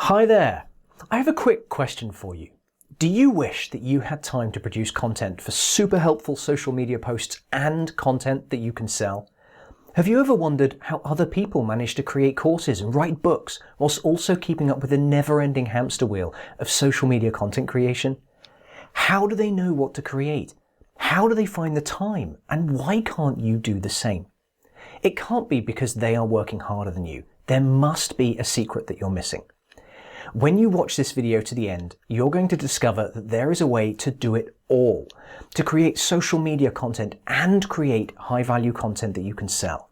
Hi there. I have a quick question for you. Do you wish that you had time to produce content for super helpful social media posts and content that you can sell? Have you ever wondered how other people manage to create courses and write books whilst also keeping up with the never-ending hamster wheel of social media content creation? How do they know what to create? How do they find the time? And why can't you do the same? It can't be because they are working harder than you. There must be a secret that you're missing. When you watch this video to the end, you're going to discover that there is a way to do it all, to create social media content and create high-value content that you can sell.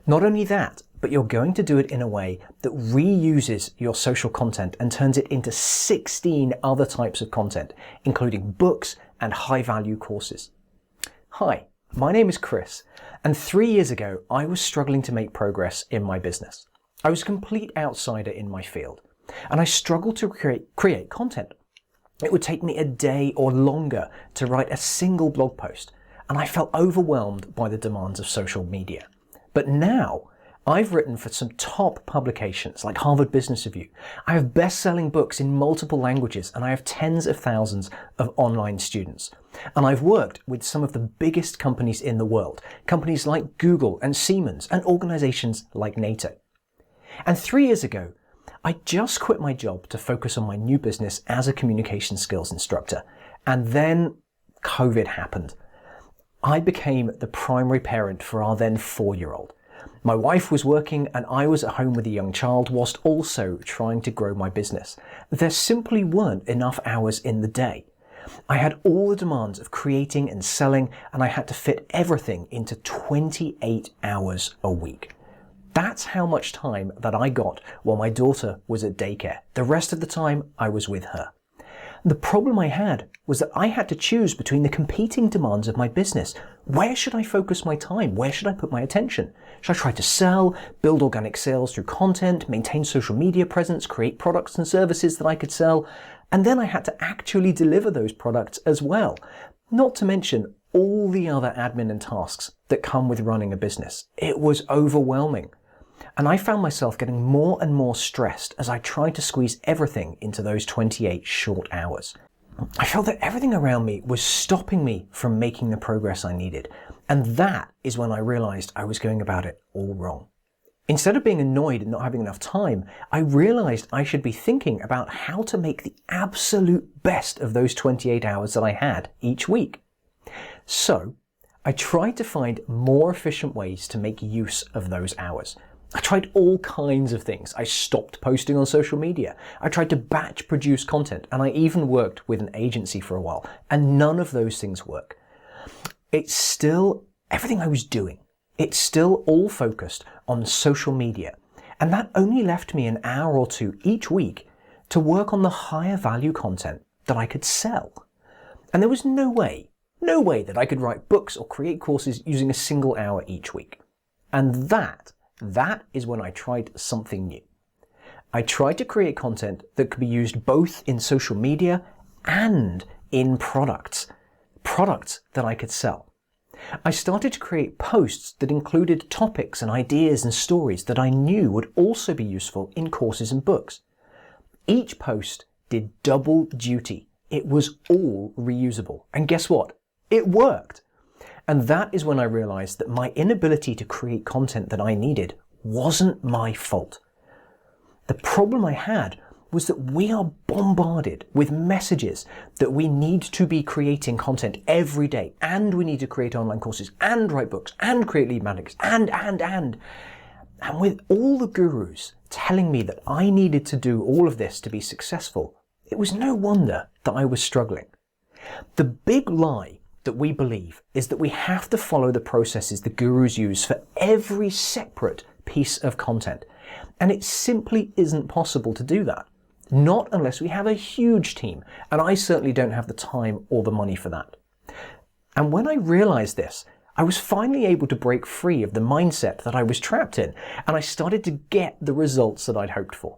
Not only that, but you're going to do it in a way that reuses your social content and turns it into 16 other types of content, including books and high-value courses. Hi, my name is Chris, and 3 years ago, I was struggling to make progress in my business. I was a complete outsider in my field, and I struggled to create content. It would take me a day or longer to write a single blog post, and I felt overwhelmed by the demands of social media. But now, I've written for some top publications like Harvard Business Review. I have best-selling books in multiple languages, and I have tens of thousands of online students. And I've worked with some of the biggest companies in the world, companies like Google and Siemens, and organizations like NATO. And 3 years ago, I just quit my job to focus on my new business as a communication skills instructor. And then COVID happened. I became the primary parent for our then 4-year-old. My wife was working and I was at home with a young child whilst also trying to grow my business. There simply weren't enough hours in the day. I had all the demands of creating and selling, and I had to fit everything into 28 hours a week. That's how much time that I got while my daughter was at daycare. The rest of the time, I was with her. The problem I had was that I had to choose between the competing demands of my business. Where should I focus my time? Where should I put my attention? Should I try to sell, build organic sales through content, maintain social media presence, create products and services that I could sell? And then I had to actually deliver those products as well. Not to mention all the other admin and tasks that come with running a business. It was overwhelming. And I found myself getting more and more stressed as I tried to squeeze everything into those 28 short hours. I felt that everything around me was stopping me from making the progress I needed. And that is when I realized I was going about it all wrong. Instead of being annoyed and not having enough time, I realized I should be thinking about how to make the absolute best of those 28 hours that I had each week. So I tried to find more efficient ways to make use of those hours. I tried all kinds of things. I stopped posting on social media. I tried to batch produce content, and I even worked with an agency for a while, and none of those things work. It's still everything I was doing. It's still all focused on social media, and that only left me an hour or two each week to work on the higher value content that I could sell. And there was no way that I could write books or create courses using a single hour each week. And that is when I tried something new. I tried to create content that could be used both in social media and in products that I could sell. I started to create posts that included topics and ideas and stories that I knew would also be useful in courses and books. Each post did double duty. It was all reusable. And guess what? It worked. And that is when I realized that my inability to create content that I needed wasn't my fault. The problem I had was that we are bombarded with messages that we need to be creating content every day, and we need to create online courses and write books and create lead magnets and with all the gurus telling me that I needed to do all of this to be successful, it was no wonder that I was struggling. The big lie that we believe is that we have to follow the processes the gurus use for every separate piece of content. And it simply isn't possible to do that. Not unless we have a huge team, and I certainly don't have the time or the money for that. And when I realized this, I was finally able to break free of the mindset that I was trapped in, and I started to get the results that I'd hoped for.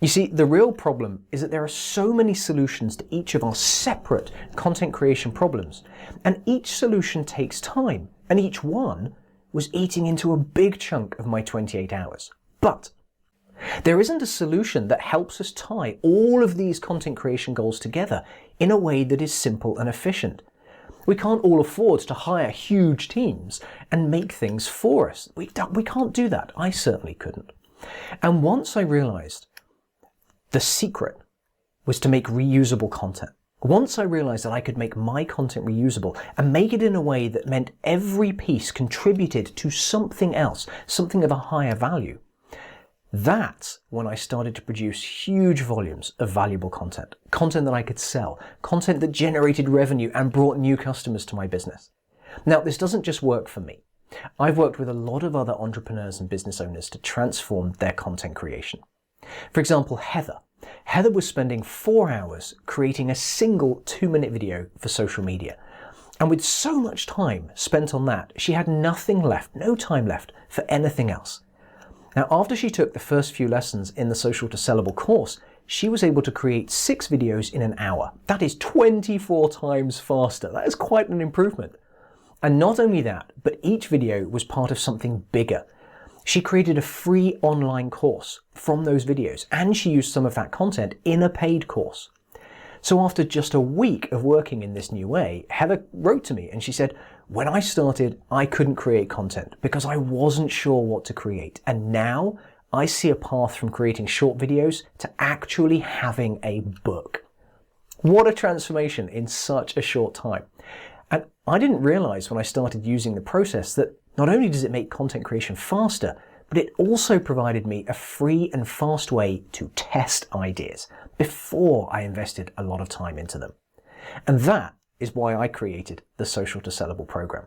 You see, the real problem is that there are so many solutions to each of our separate content creation problems, and each solution takes time, and each one was eating into a big chunk of my 28 hours. But There isn't a solution that helps us tie all of these content creation goals together in a way that is simple and efficient. We can't all afford to hire huge teams and make things for us. We can't do that. I certainly couldn't. And once I realized the secret was to make reusable content, once I realized that I could make my content reusable and make it in a way that meant every piece contributed to something else, something of a higher value, that's when I started to produce huge volumes of valuable content, content that I could sell, content that generated revenue and brought new customers to my business. Now, this doesn't just work for me. I've worked with a lot of other entrepreneurs and business owners to transform their content creation. For example, Heather. Heather was spending 4 hours creating a single 2-minute video for social media. And with so much time spent on that, she had nothing left, no time left for anything else. Now, after she took the first few lessons in the Social to Sellable course, she was able to create 6 videos in an hour. That is 24 times faster. That is quite an improvement. And not only that, but each video was part of something bigger. She created a free online course from those videos, and she used some of that content in a paid course. So after just a week of working in this new way, Heather wrote to me and she said, when I started, I couldn't create content because I wasn't sure what to create. And now I see a path from creating short videos to actually having a book. What a transformation in such a short time. And I didn't realize when I started using the process that not only does it make content creation faster, but it also provided me a free and fast way to test ideas before I invested a lot of time into them. And that is why I created the Social to Sellable program.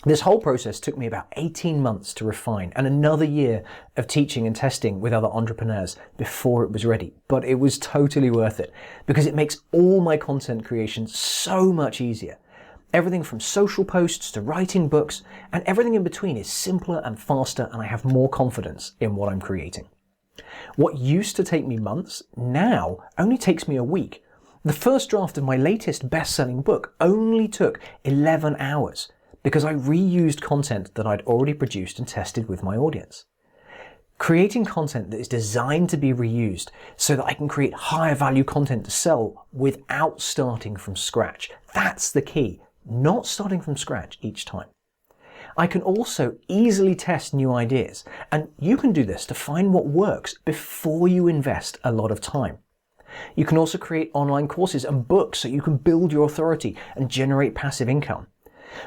This whole process took me about 18 months to refine and another year of teaching and testing with other entrepreneurs before it was ready. But it was totally worth it because it makes all my content creation so much easier. Everything from social posts to writing books and everything in between is simpler and faster, and I have more confidence in what I'm creating. What used to take me months now only takes me a week. The first draft of my latest best-selling book only took 11 hours because I reused content that I'd already produced and tested with my audience. Creating content that is designed to be reused so that I can create higher value content to sell without starting from scratch. That's the key. Not starting from scratch each time. I can also easily test new ideas, and you can do this to find what works before you invest a lot of time. You can also create online courses and books so you can build your authority and generate passive income.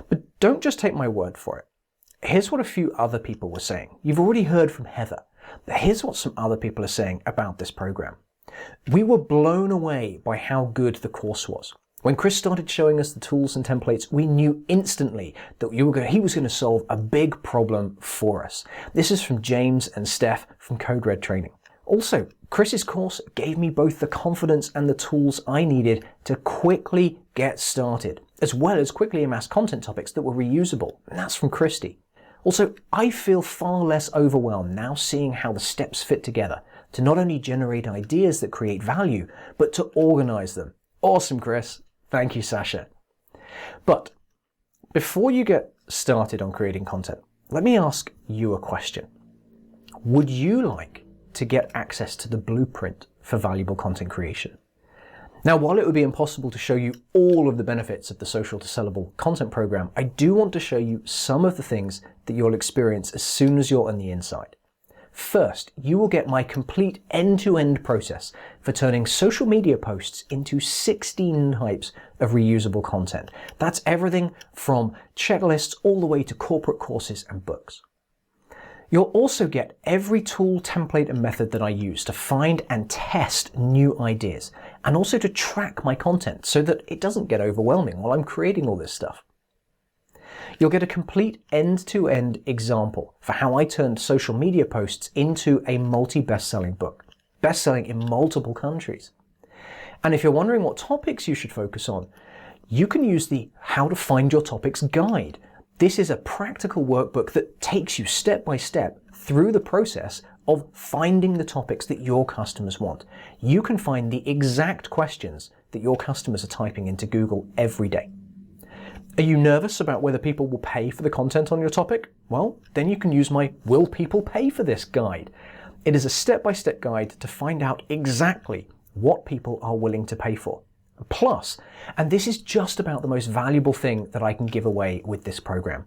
But don't just take my word for it. Here's what a few other people were saying. You've already heard from Heather, but here's what some other people are saying about this program. We were blown away by how good the course was. When Chris started showing us the tools and templates, we knew instantly that he was going to solve a big problem for us. This is from James and Steph from Code Red Training. Also, Chris's course gave me both the confidence and the tools I needed to quickly get started, as well as quickly amass content topics that were reusable. And that's from Christy. Also, I feel far less overwhelmed now seeing how the steps fit together to not only generate ideas that create value, but to organize them. Awesome, Chris. Thank you, Sasha. But before you get started on creating content, let me ask you a question. Would you like to get access to the blueprint for valuable content creation? Now, while it would be impossible to show you all of the benefits of the Social to Sellable content program, I do want to show you some of the things that you'll experience as soon as you're on the inside. First, you will get my complete end-to-end process for turning social media posts into 16 types of reusable content. That's everything from checklists all the way to corporate courses and books. You'll also get every tool, template, and method that I use to find and test new ideas, and also to track my content so that it doesn't get overwhelming while I'm creating all this stuff. You'll get a complete end-to-end example for how I turned social media posts into a multi-best-selling book, best-selling in multiple countries. And if you're wondering what topics you should focus on, you can use the How to Find Your Topics guide. This is a practical workbook that takes you step by step through the process of finding the topics that your customers want. You can find the exact questions that your customers are typing into Google every day. Are you nervous about whether people will pay for the content on your topic? Well, then you can use my Will People Pay for This guide. It is a step-by-step guide to find out exactly what people are willing to pay for. Plus, and this is just about the most valuable thing that I can give away with this program,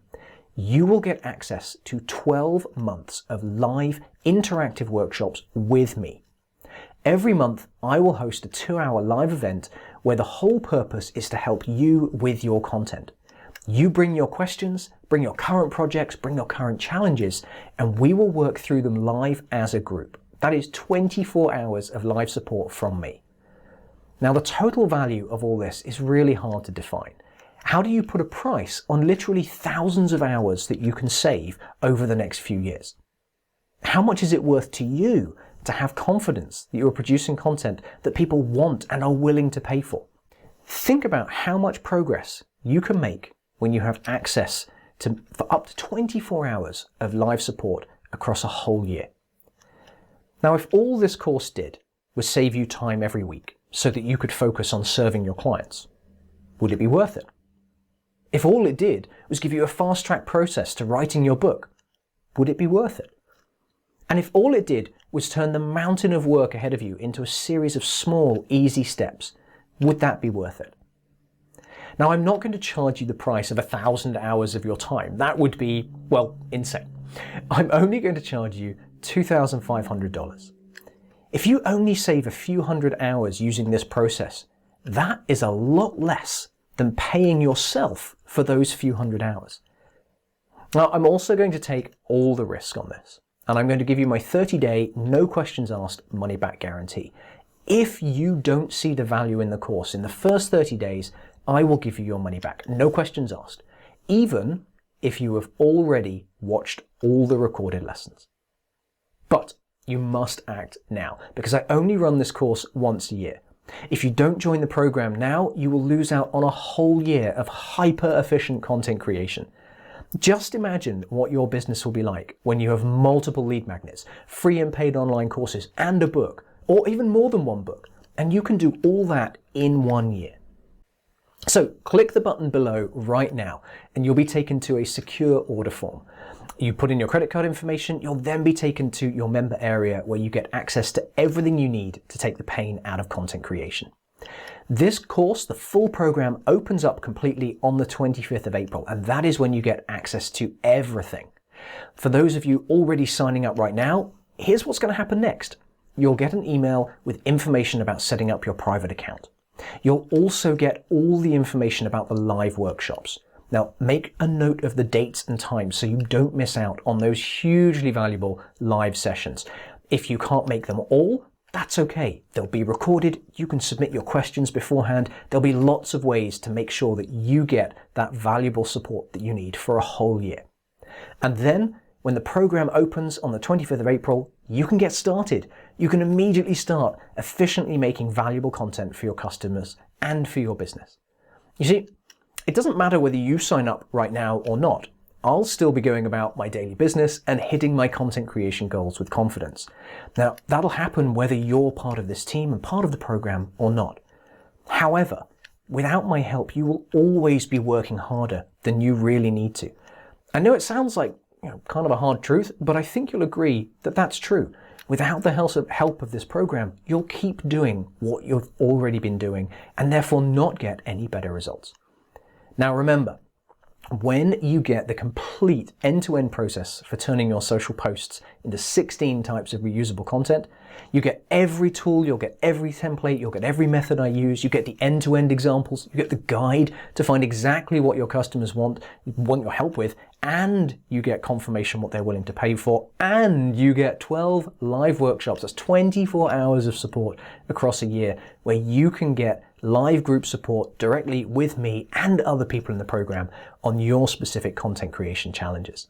you will get access to 12 months of live interactive workshops with me. Every month, I will host a 2-hour live event where the whole purpose is to help you with your content. You bring your questions, bring your current projects, bring your current challenges, and we will work through them live as a group. That is 24 hours of live support from me. Now, the total value of all this is really hard to define. How do you put a price on literally thousands of hours that you can save over the next few years? How much is it worth to you to have confidence that you are producing content that people want and are willing to pay for? Think about how much progress you can make when you have access for up to 24 hours of live support across a whole year. Now, if all this course did was save you time every week so that you could focus on serving your clients, would it be worth it? If all it did was give you a fast-track process to writing your book, would it be worth it? And if all it did was turn the mountain of work ahead of you into a series of small, easy steps, would that be worth it? Now, I'm not going to charge you the price of 1,000 hours of your time. That would be, well, insane. I'm only going to charge you $2,500. If you only save a few hundred hours using this process, that is a lot less than paying yourself for those few hundred hours. Now, I'm also going to take all the risk on this, and I'm going to give you my 30-day, no questions asked, money-back guarantee. If you don't see the value in the course in the first 30 days, I will give you your money back, no questions asked, even if you have already watched all the recorded lessons. But you must act now, because I only run this course once a year. If you don't join the program now, you will lose out on a whole year of hyper-efficient content creation. Just imagine what your business will be like when you have multiple lead magnets, free and paid online courses, and a book, or even more than one book, and you can do all that in 1 year. So click the button below right now, and you'll be taken to a secure order form. You put in your credit card information, you'll then be taken to your member area where you get access to everything you need to take the pain out of content creation. This course, the full program, opens up completely on the 25th of April, and that is when you get access to everything. For those of you already signing up right now, here's what's going to happen next. You'll get an email with information about setting up your private account. You'll also get all the information about the live workshops. Now, make a note of the dates and times so you don't miss out on those hugely valuable live sessions. If you can't make them all, that's okay. They'll be recorded. You can submit your questions beforehand. There'll be lots of ways to make sure that you get that valuable support that you need for a whole year. And then, when the program opens on the 25th of April, you can get started. You can immediately start efficiently making valuable content for your customers and for your business. You see, it doesn't matter whether you sign up right now or not. I'll still be going about my daily business and hitting my content creation goals with confidence. Now, that'll happen whether you're part of this team and part of the program or not. However, without my help, you will always be working harder than you really need to. I know it sounds like kind of a hard truth, but I think you'll agree that that's true. Without the help of this program, you'll keep doing what you've already been doing and therefore not get any better results. Now remember, when you get the complete end-to-end process for turning your social posts into 16 types of reusable content, you get every tool, you'll get every template, you'll get every method I use, you get the end-to-end examples, you get the guide to find exactly what your customers want your help with, and you get confirmation what they're willing to pay for, and you get 12 live workshops. That's 24 hours of support across a year where you can get live group support directly with me and other people in the program on your specific content creation challenges.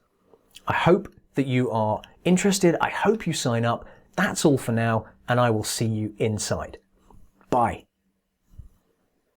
I hope that you are interested. I hope you sign up. That's all for now, and I will see you inside. Bye.